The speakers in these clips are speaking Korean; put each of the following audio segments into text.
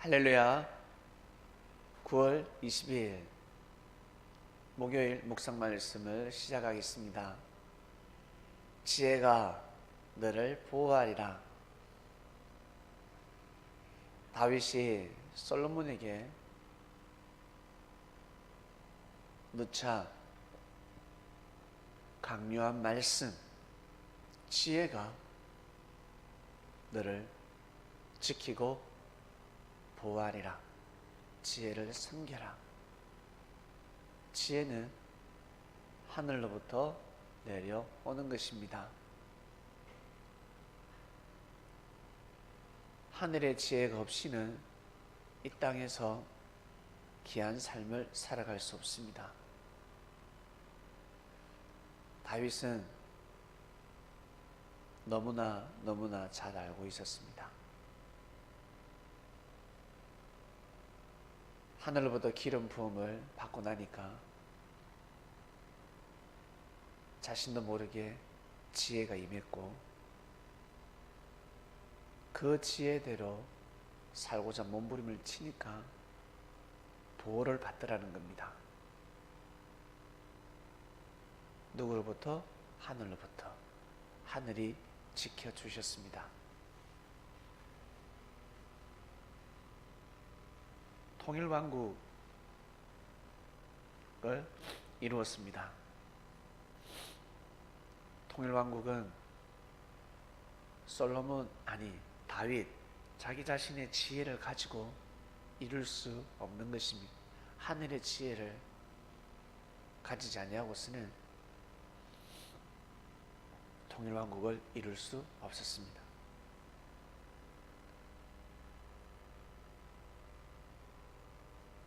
할렐루야. 9월 22일 목요일 묵상 말씀을 시작하겠습니다. 지혜가 너를 보호하리라. 다윗이 솔로몬에게 누차 강요한 말씀, 지혜가 너를 지키고 보호하리라. 지혜를 섬겨라. 지혜는 하늘로부터 내려오는 것입니다. 하늘의 지혜가 없이는 이 땅에서 귀한 삶을 살아갈 수 없습니다. 다윗은 너무나 잘 알고 있었습니다. 하늘로부터 기름 부음을 받고 나니까 자신도 모르게 지혜가 임했고 그 지혜대로 살고자 몸부림을 치니까 보호를 받더라는 겁니다. 누구로부터? 하늘로부터. 하늘이 지켜주셨습니다. 통일왕국을 이루었습니다. 통일왕국은 다윗 자기 자신의 지혜를 가지고 이룰 수 없는 것입니다. 하늘의 지혜를 가지지 아니하고서는 통일왕국을 이룰 수 없었습니다.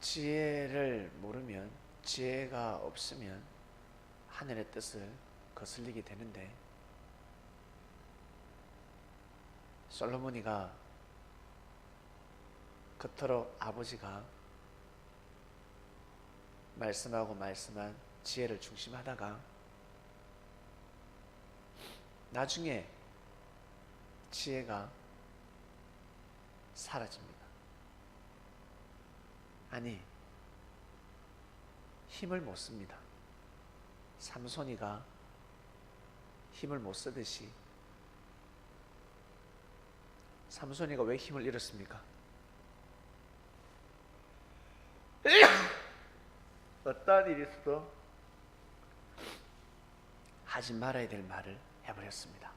지혜를 모르면, 지혜가 없으면 하늘의 뜻을 거슬리게 되는데, 솔로몬이가 그토록 아버지가 말씀한 지혜를 중심하다가 나중에 지혜가 사라집니다. 아니, 힘을 못 씁니다. 삼손이가 힘을 못 쓰듯이, 삼손이가 왜 힘을 잃었습니까? 어떠한 일이 있어도 하지 말아야 될 말을 해버렸습니다.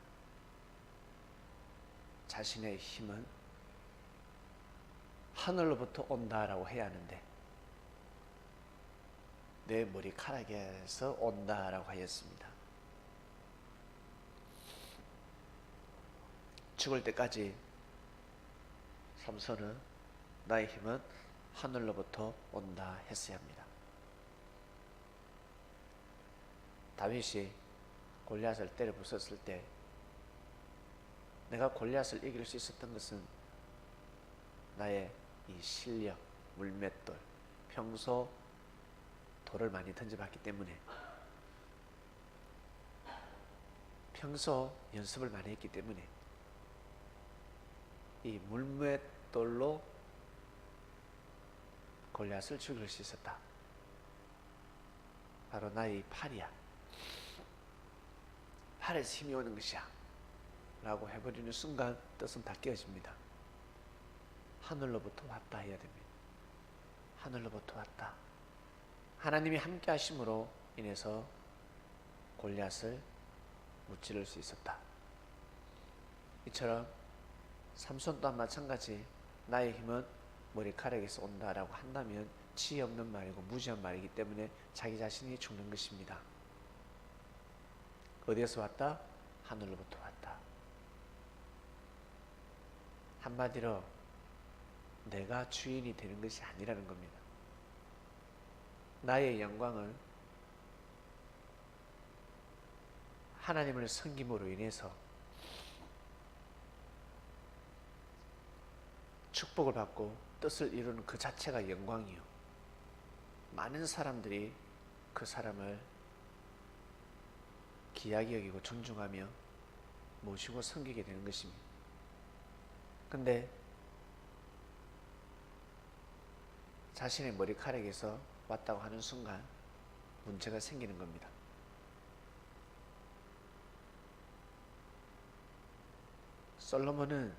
자신의 힘은 하늘로부터 온다라고 해야 하는데 내 머리카락에서 온다라고 하였습니다. 죽을 때까지 삼손은 나의 힘은 하늘로부터 온다 했어야 합니다. 다윗이 골리앗을 때려 부쉈을 때 내가 골리앗을 이길 수 있었던 것은 나의 이 실력, 물맷돌, 평소 돌을 많이 던져봤기 때문에, 평소 연습을 많이 했기 때문에 이 물맷돌로 골리앗을 죽일 수 있었다. 바로 나의 팔이야. 팔에서 힘이 오는 것이야 라고 해버리는 순간 뜻은 다 깨어집니다. 하늘로부터 왔다 해야 됩니다. 하늘로부터 왔다. 하나님이 함께 하심으로 인해서 골리앗을 무찌를 수 있었다. 이처럼 삼손 또한 마찬가지, 나의 힘은 머리카락에서 온다라고 한다면 지혜 없는 말이고 무지한 말이기 때문에 자기 자신이 죽는 것입니다. 어디에서 왔다? 하늘로부터 왔다. 한마디로 내가 주인이 되는 것이 아니라는 겁니다. 나의 영광을 하나님을 섬김으로 인해서 축복을 받고 뜻을 이루는 그 자체가 영광이요. 많은 사람들이 그 사람을 귀하게 여기고 존중하며 모시고 섬기게 되는 것입니다. 근데 자신의 머리카락에서 왔다고 하는 순간 문제가 생기는 겁니다. 솔로몬은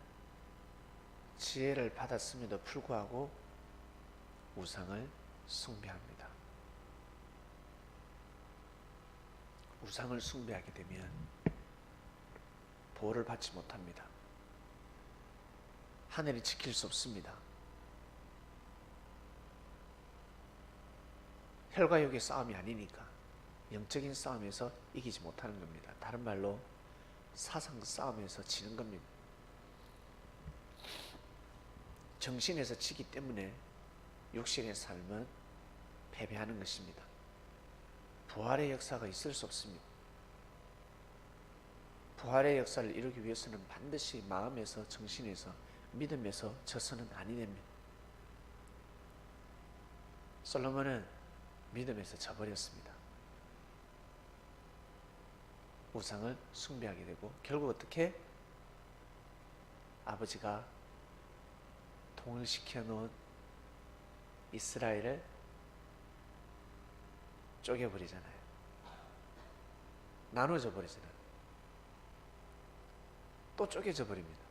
지혜를 받았음에도 불구하고 우상을 숭배합니다. 우상을 숭배하게 되면 보호를 받지 못합니다. 하늘이 지킬 수 없습니다. 혈과 육의 싸움이 아니니까 영적인 싸움에서 이기지 못하는 겁니다. 다른 말로 사상 싸움에서 지는 겁니다. 정신에서 지기 때문에 육신의 삶은 패배하는 것입니다. 부활의 역사가 있을 수 없습니다. 부활의 역사를 이루기 위해서는 반드시 마음에서, 정신에서, 믿음에서 져서는 아니 됩니다. 솔로몬은 믿음에서 져버렸습니다. 우상을 숭배하게 되고 결국 어떻게? 아버지가 통일시켜 놓은 이스라엘을 쪼개버리잖아요. 나눠져 버리잖아요. 또 쪼개져 버립니다.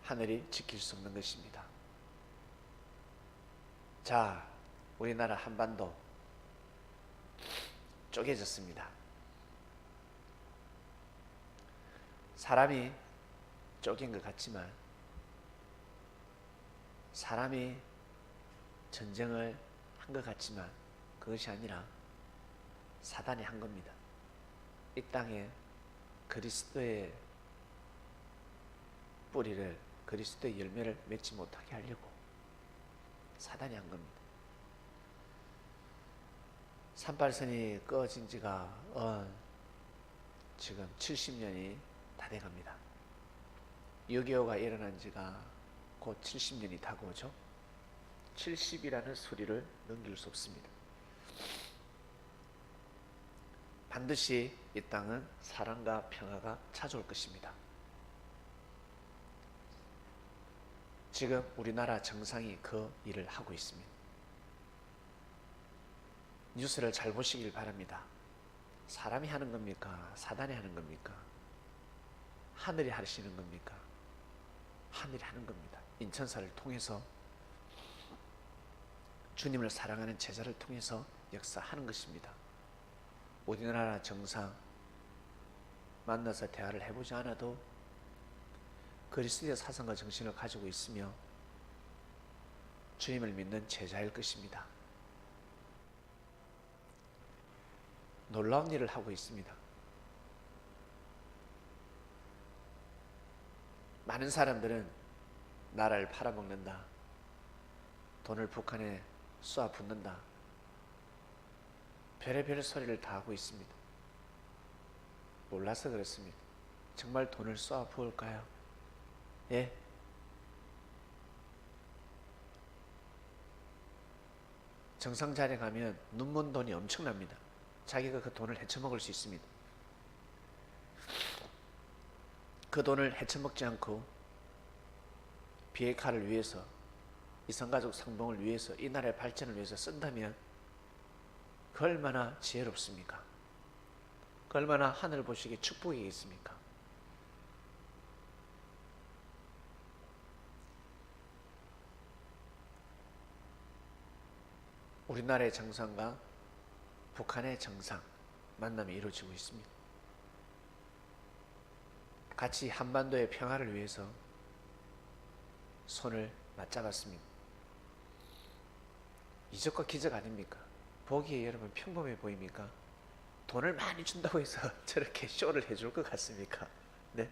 하늘이 지킬 수 없는 것입니다. 자, 우리나라 한반도 쪼개졌습니다. 사람이 쪼갠 것 같지만 사람이 전쟁을 한 것 같지만 그것이 아니라 사단이 한 겁니다. 이 땅에 그리스도의 뿌리를, 그리스도의 열매를 맺지 못하게 하려고 사단이 한 겁니다. 산발선이 꺼진 지가 지금 70년이 다 돼갑니다. 6.25가 일어난 지가 곧 70년이 다가오죠. 70이라는 수리를 넘길 수 없습니다. 반드시 이 땅은 사랑과 평화가 찾아올 것입니다. 지금 우리나라 정상이 그 일을 하고 있습니다. 뉴스를 잘 보시길 바랍니다. 사람이 하는 겁니까? 사단이 하는 겁니까? 하늘이 하시는 겁니까? 하늘이 하는 겁니다. 인천사를 통해서 주님을 사랑하는 제자를 통해서 역사하는 것입니다. 우리나라 정상 만나서 대화를 해보지 않아도 그리스도의 사상과 정신을 가지고 있으며 주님을 믿는 제자일 것입니다. 놀라운 일을 하고 있습니다. 많은 사람들은 나라를 팔아먹는다, 돈을 북한에 쏘아 붓는다, 별의별 소리를 다 하고 있습니다. 몰라서 그렇습니다. 정말 돈을 쏘아 부을까요? 예? 정상 자리에 가면 눈먼 돈이 엄청납니다. 자기가 그 돈을 헤쳐먹을 수 있습니다. 그 돈을 헤쳐먹지 않고 비핵화를 위해서, 이산가족 상봉을 위해서, 이 나라의 발전을 위해서 쓴다면 그 얼마나 지혜롭습니까? 그 얼마나 하늘 보시기에 축복이겠습니까? 우리나라의 정상과 북한의 정상 만남이 이루어지고 있습니다. 같이 한반도의 평화를 위해서 손을 맞잡았습니다. 이적과 기적 아닙니까? 보기에 여러분 평범해 보입니까? 돈을 많이 준다고 해서 저렇게 쇼를 해줄 것 같습니까? 네?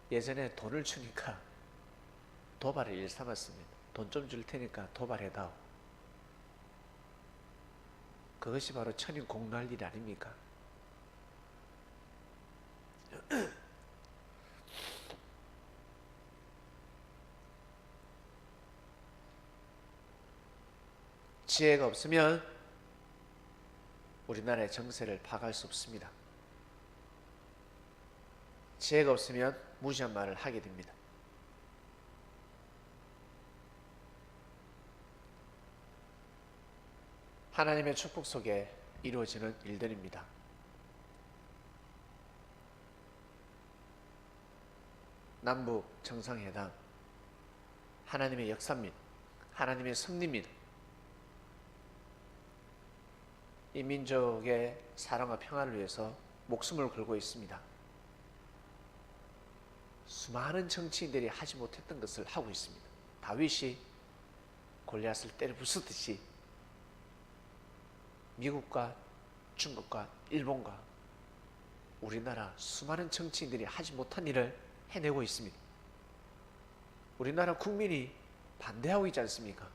예전에 돈을 주니까 도발을 일삼았습니다. 돈 좀 줄 테니까 도발해다오. 그것이 바로 천인 공노할 일 아닙니까? 지혜가 없으면 우리나라의 정세를 파악할 수 없습니다. 지혜가 없으면 무시한 말을 하게 됩니다. 하나님의 축복 속에 이루어지는 일들입니다. 남북 정상회담, 하나님의 역사입니다. 하나님의 섭리입니다. 이 민족의 사랑과 평화를 위해서 목숨을 걸고 있습니다. 수많은 정치인들이 하지 못했던 것을 하고 있습니다. 다윗이 골리앗을 때려 부수듯이 미국과 중국과 일본과 우리나라 수많은 정치인들이 하지 못한 일을 해내고 있습니다. 우리나라 국민이 반대하고 있지 않습니까?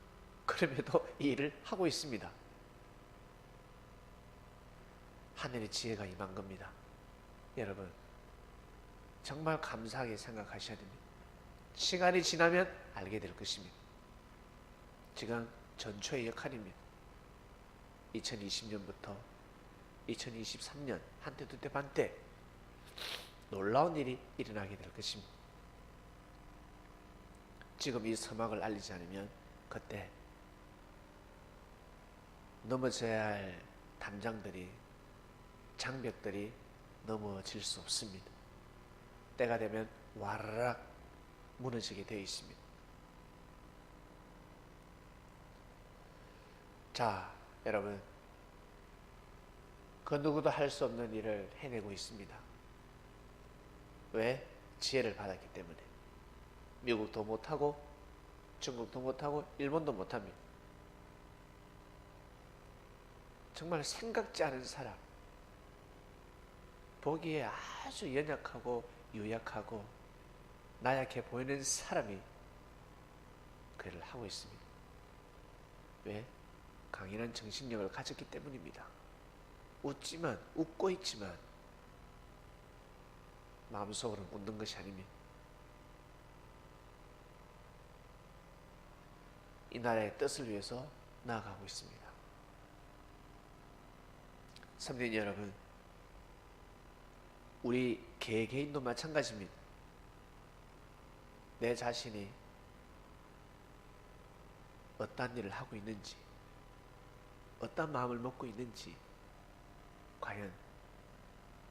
그럼에도 이 일을 하고 있습니다. 하늘의 지혜가 임한 겁니다. 여러분, 정말 감사하게 생각하셔야 됩니다. 시간이 지나면 알게 될 것입니다. 지금 전초의 역할입니다. 2020년부터 2023년 한때 두때 반때 놀라운 일이 일어나게 될 것입니다. 지금 이 서막을 알리지 않으면 그때 넘어져야 할 담장들이, 장벽들이 넘어질 수 없습니다. 때가 되면 와르락 무너지게 되어 있습니다. 자, 여러분, 그 누구도 할 수 없는 일을 해내고 있습니다. 왜? 지혜를 받았기 때문에. 미국도 못하고 중국도 못하고 일본도 못합니다. 정말 생각지 않은 사람, 보기에 아주 연약하고 유약하고 나약해 보이는 사람이 그 일을 하고 있습니다. 왜? 강인한 정신력을 가졌기 때문입니다. 웃고 있지만 마음속으로는 웃는 것이 아닙니다. 이 나라의 뜻을 위해서 나아가고 있습니다. 선배님 여러분, 우리 개개인도 마찬가지입니다. 내 자신이 어떤 일을 하고 있는지, 어떤 마음을 먹고 있는지, 과연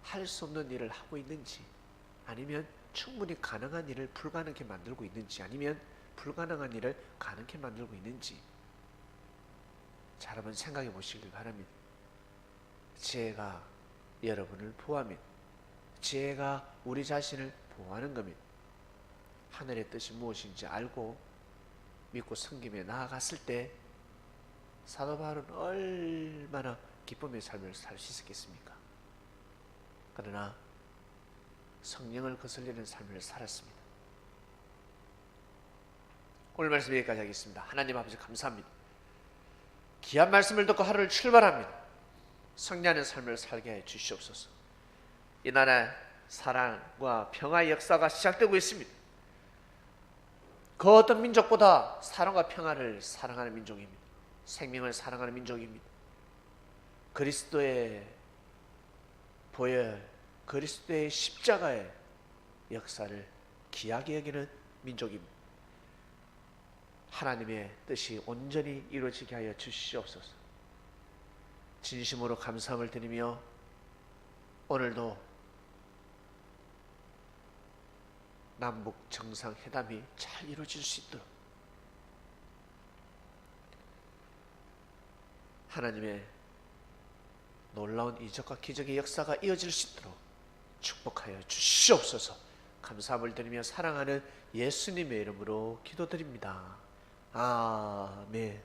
할 수 없는 일을 하고 있는지, 아니면 충분히 가능한 일을 불가능하게 만들고 있는지, 아니면 불가능한 일을 가능하게 만들고 있는지 잘 한번 생각해 보시길 바랍니다. 지혜가 여러분을 보호합니다. 지혜가 우리 자신을 보호하는 겁니다. 하늘의 뜻이 무엇인지 알고 믿고 섬김에 나아갔을 때 사도 바울은 얼마나 기쁨의 삶을 살 수 있었겠습니까? 그러나 성령을 거슬리는 삶을 살았습니다. 오늘 말씀 여기까지 하겠습니다. 하나님 아버지 감사합니다. 귀한 말씀을 듣고 하루를 출발합니다. 성령의 삶을 살게 해 주시옵소서. 이 나라의 사랑과 평화의 역사가 시작되고 있습니다. 그 어떤 민족보다 사랑과 평화를 사랑하는 민족입니다. 생명을 사랑하는 민족입니다. 그리스도의 보혈, 그리스도의 십자가의 역사를 귀하게 여기는 민족입니다. 하나님의 뜻이 온전히 이루어지게 하여 주시옵소서. 진심으로 감사함을 드리며 오늘도 남북 정상회담이 잘 이루어질 수 있도록 하나님의 놀라운 이적과 기적의 역사가 이어질 수 있도록 축복하여 주시옵소서. 감사함을 드리며 사랑하는 예수님의 이름으로 기도드립니다. 아멘.